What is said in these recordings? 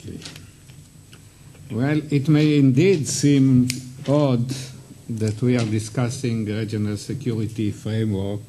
Okay. Well, it may indeed seem odd that we are discussing regional security framework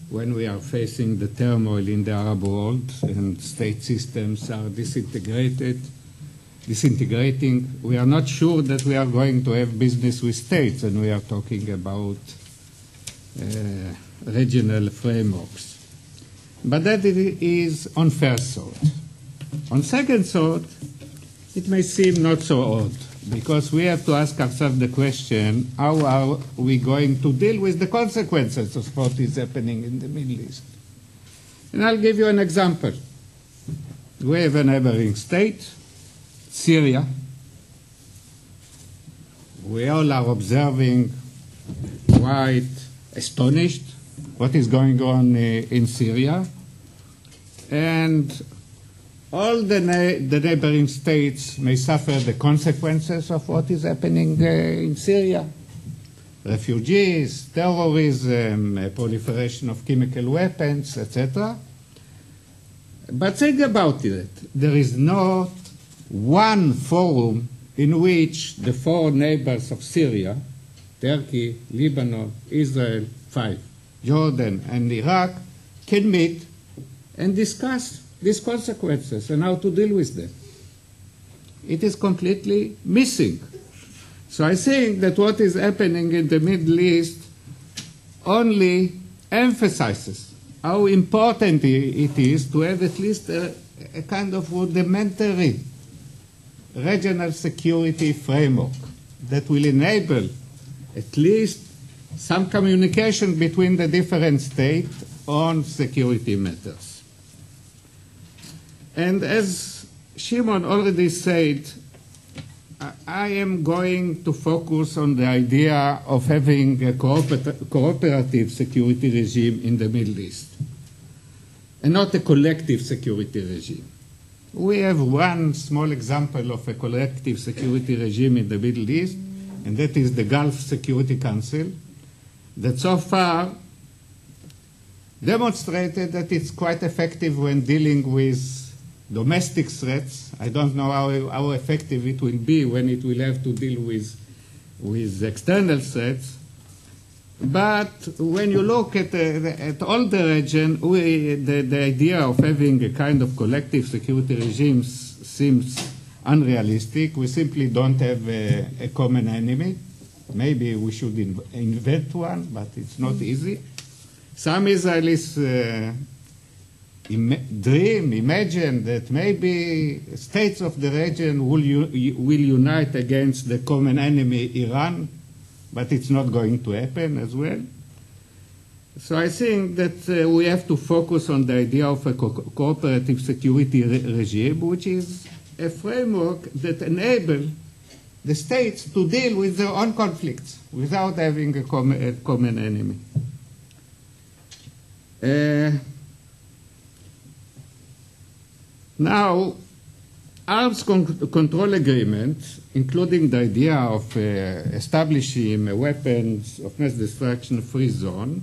when we are facing the turmoil in the Arab world and state systems are disintegrating. We are not sure that we are going to have business with states, and we are talking about regional frameworks. But that is on first thought. On second thought, it may seem not so odd, because we have to ask ourselves the question, how are we going to deal with the consequences of what is happening in the Middle East? And I'll give you an example. We have a neighboring state, Syria. We all are observing, quite astonished, what is going on in Syria. And all the neighboring states may suffer the consequences of what is happening in Syria. Refugees, terrorism, proliferation of chemical weapons, etc. But think about it. There is not one forum in which the four neighbors of Syria, Turkey, Lebanon, Israel, 5, Jordan, and Iraq, can meet and discuss these consequences and how to deal with them. It is completely missing. So I think that what is happening in the Middle East only emphasizes how important it is to have at least a kind of rudimentary regional security framework that will enable at least some communication between the different states on security matters. And as Shimon already said, I am going to focus on the idea of having a cooperative security regime in the Middle East, and not a collective security regime. We have one small example of a collective security regime in the Middle East, and that is the Gulf Security Council, that so far demonstrated that it's quite effective when dealing with domestic threats. I don't know how effective it will be when it will have to deal with external threats. But when you look at all the region, the idea of having a kind of collective security regime seems unrealistic. We simply don't have a common enemy. Maybe we should invent one, but it's not easy. Some Israelis imagine that maybe states of the region will unite against the common enemy, Iran, but it's not going to happen as well. So I think that we have to focus on the idea of a cooperative security regime, which is a framework that enables the states to deal with their own conflicts without having a common enemy. Now, arms control agreements, including the idea of establishing a weapons of mass destruction free zone,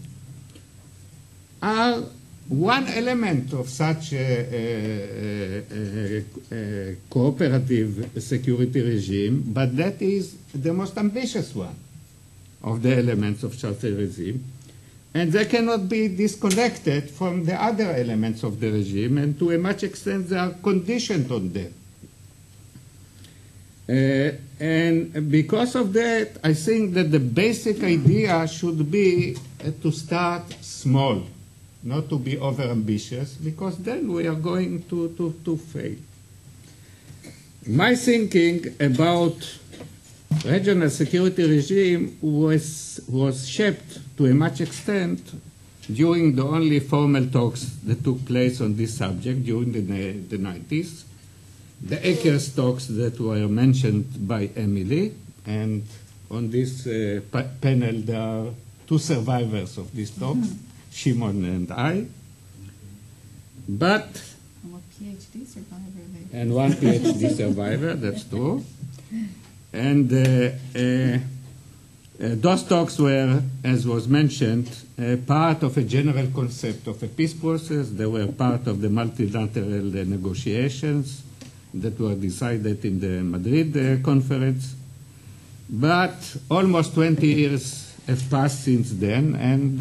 are one element of such a cooperative security regime, but that is the most ambitious one of the elements of such a regime. And they cannot be disconnected from the other elements of the regime, and to a much extent they are conditioned on them. And because of that, I think that the basic idea should be to start small, not to be over-ambitious, because then we are going to fail. My thinking about regional security regime was shaped to a much extent during the only formal talks that took place on this subject during the 90s, the Akers talks that were mentioned by Emily, and on this panel there are two survivors of these talks, Shimon and I. But and one PhD survivor. And one PhD survivor, that's true. And those talks were, as was mentioned, part of a general concept of a peace process. They were part of the multilateral negotiations, that were decided in the Madrid conference. But almost 20 years have passed since then, and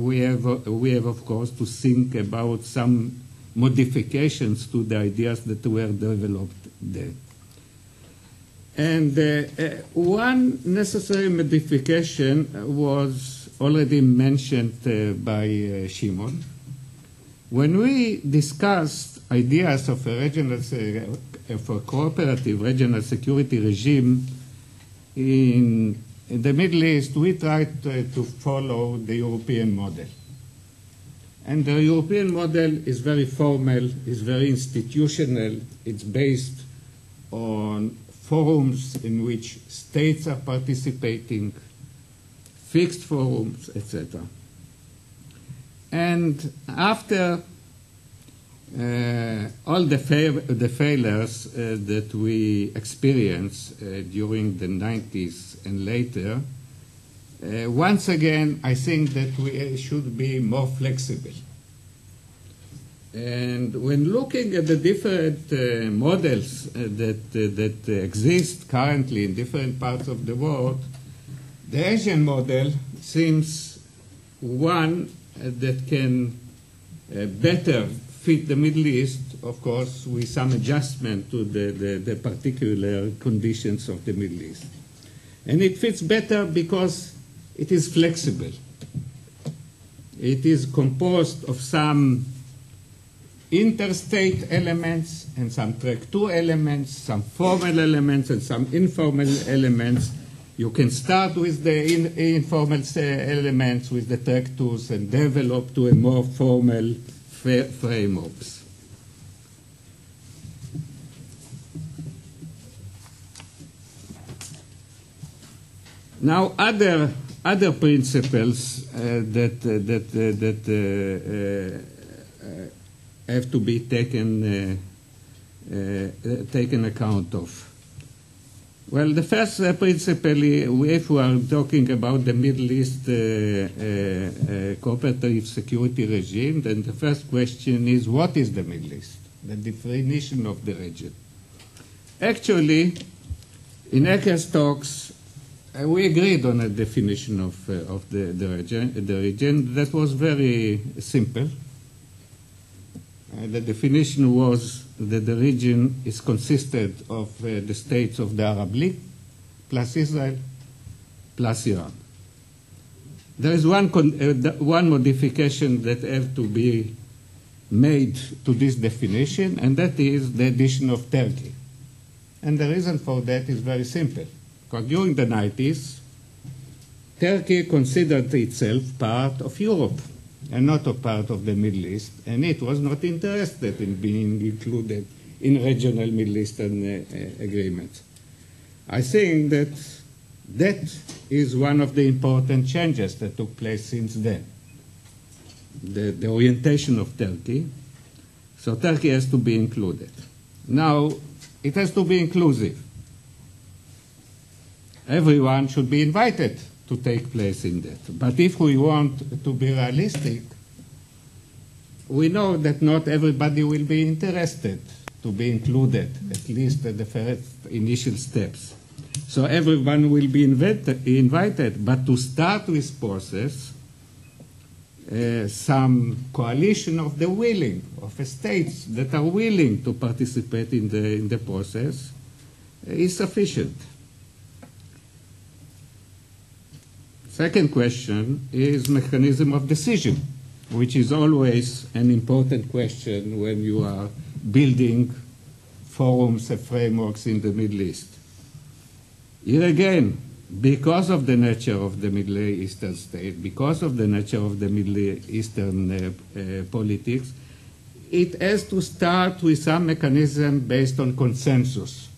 we have, of course, to think about some modifications to the ideas that were developed there. And one necessary modification was already mentioned by Shimon. When we discussed ideas of a cooperative regional security regime in the Middle East, we tried to follow the European model. And the European model is very formal, is very institutional. It's based on forums in which states are participating, fixed forums, etc. And after all the failures that we experienced during the 90s and later, once again, I think that we should be more flexible. And when looking at the different models that exist currently in different parts of the world, the Asian model seems one that can better fit the Middle East, of course, with some adjustment to the particular conditions of the Middle East. And it fits better because it is flexible. It is composed of some interstate elements and some track 2 elements, some formal elements and some informal elements. You can start with the informal elements, with the track 2s, and develop to a more formal frameworks. Now, other principles that have to be taken account of. Well, the first principle, if we are talking about the Middle East cooperative security regime, then the first question is, what is the Middle East? The definition of the region. Actually, in Ecker's talks, we agreed on a definition of the region that was very simple. The definition was that the region is consisted of the states of the Arab League plus Israel plus Iran. There is one modification that has to be made to this definition, and that is the addition of Turkey. And the reason for that is very simple. Because during the 90s, Turkey considered itself part of Europe and not a part of the Middle East, and it was not interested in being included in regional Middle Eastern agreements. I think that is one of the important changes that took place since then, the orientation of Turkey. So Turkey has to be included. Now, it has to be inclusive. Everyone should be invited to take place in that. But if we want to be realistic, we know that not everybody will be interested to be included, at least at the first initial steps. So everyone will be invited, but to start this process, some coalition of the willing, of states that are willing to participate in the process is sufficient. Second question is mechanism of decision, which is always an important question when you are building forums and frameworks in the Middle East. Here again, because of the nature of the Middle Eastern state, because of the nature of the Middle Eastern politics, it has to start with some mechanism based on consensus.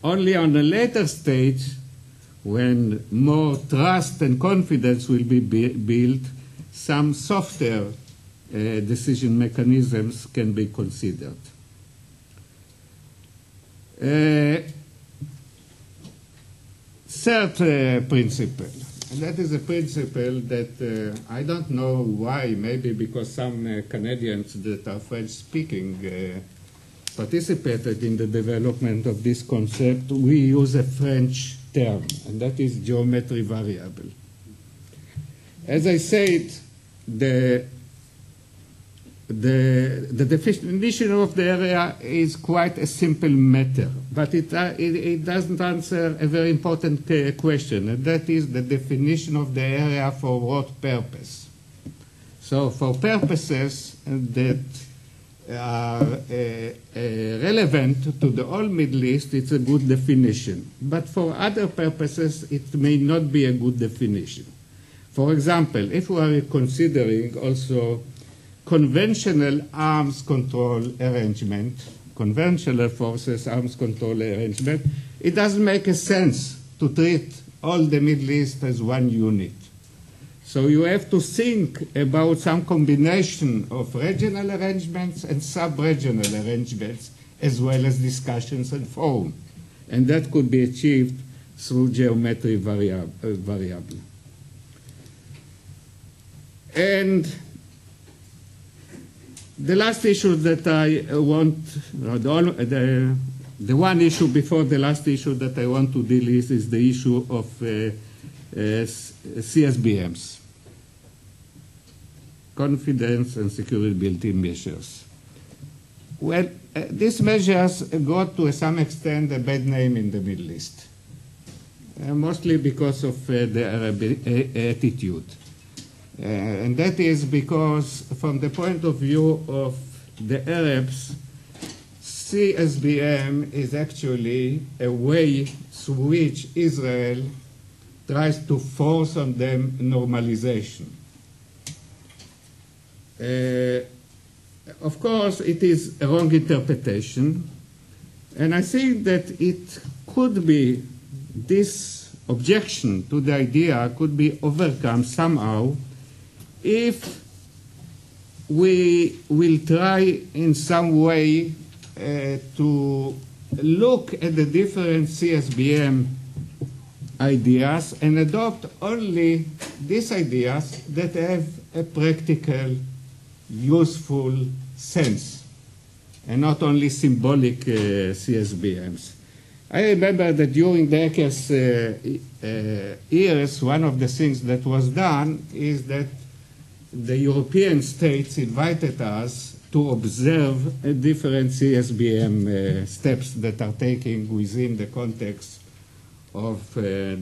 Only on a later stage, when more trust and confidence will be built, some softer decision mechanisms can be considered. Third principle, and that is a principle that I don't know why, maybe because some Canadians that are French-speaking participated in the development of this concept, we use a French term, and that is geometry variable. As I said, the definition of the area is quite a simple matter, but it doesn't answer a very important question, and that is the definition of the area for what purpose. So for purposes that are relevant to the whole Middle East, it's a good definition. But for other purposes, it may not be a good definition. For example, if we are considering also conventional arms control arrangement, conventional forces arms control arrangement, it doesn't make a sense to treat all the Middle East as one unit. So you have to think about some combination of regional arrangements and sub-regional arrangements, as well as discussions and forum. And that could be achieved through geometry variable. And the last issue that I want, the one issue before the last issue that I want to deal with is the issue of CSBMs. Confidence and security built-in measures. Well, these measures got to some extent a bad name in the Middle East, mostly because of the Arab attitude. And that is because from the point of view of the Arabs, CSBM is actually a way through which Israel tries to force on them normalization. Of course, it is a wrong interpretation, and I think that it could be, this objection to the idea could be overcome somehow if we will try in some way to look at the different CSBM ideas and adopt only these ideas that have a practical, useful sense, and not only symbolic CSBMs. I remember that during the Hackers years, one of the things that was done is that the European states invited us to observe different CSBM steps that are taken within the context of the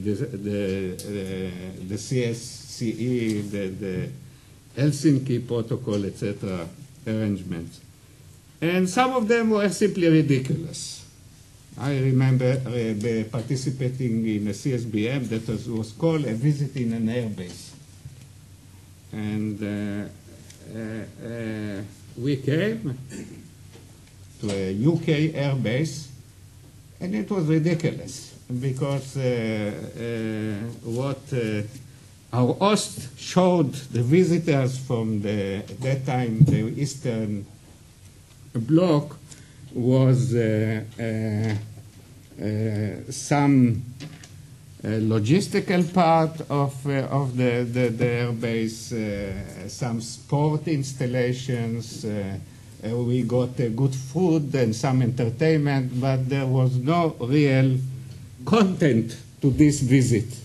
CSCE, the Helsinki Protocol, etc. arrangements. And some of them were simply ridiculous. I remember participating in a CSBM that was called a visit in an airbase. And we came to a UK airbase, and it was ridiculous because what our host showed the visitors from at that time, the Eastern Bloc, was some logistical part of the airbase, some sport installations. We got good food and some entertainment, but there was no real content to this visit.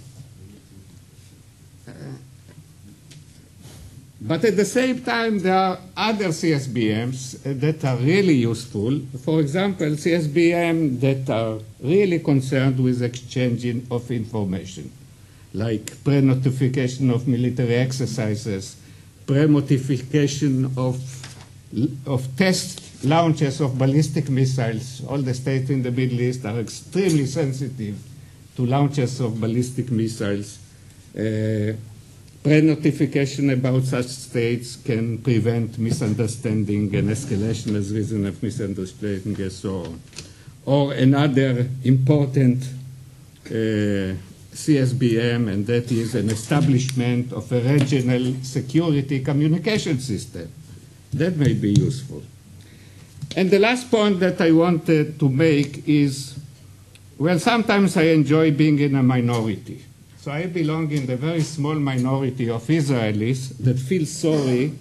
But at the same time, there are other CSBMs that are really useful. For example, CSBM that are really concerned with exchanging of information, like pre-notification of military exercises, pre-notification of test launches of ballistic missiles. All the states in the Middle East are extremely sensitive to launches of ballistic missiles. Pre-notification about such states can prevent misunderstanding and escalation as reason of misunderstanding and so on. Or another important CSBM, and that is an establishment of a regional security communication system. That may be useful. And the last point that I wanted to make is, well, sometimes I enjoy being in a minority. So I belong in the very small minority of Israelis that feel sorry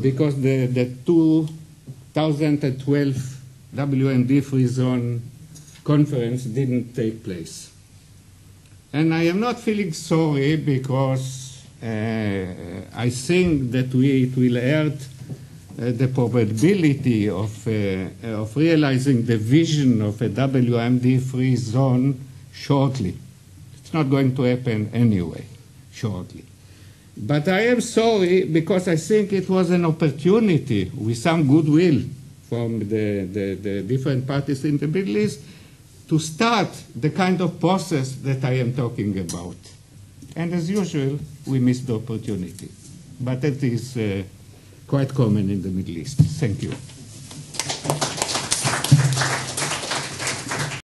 because the 2012 WMD Free Zone conference didn't take place. And I am not feeling sorry because I think that it will hurt the probability of realizing the vision of a WMD Free Zone shortly. It's not going to happen anyway, shortly. But I am sorry because I think it was an opportunity with some goodwill from the different parties in the Middle East to start the kind of process that I am talking about. And as usual, we missed the opportunity. But that is quite common in the Middle East. Thank you.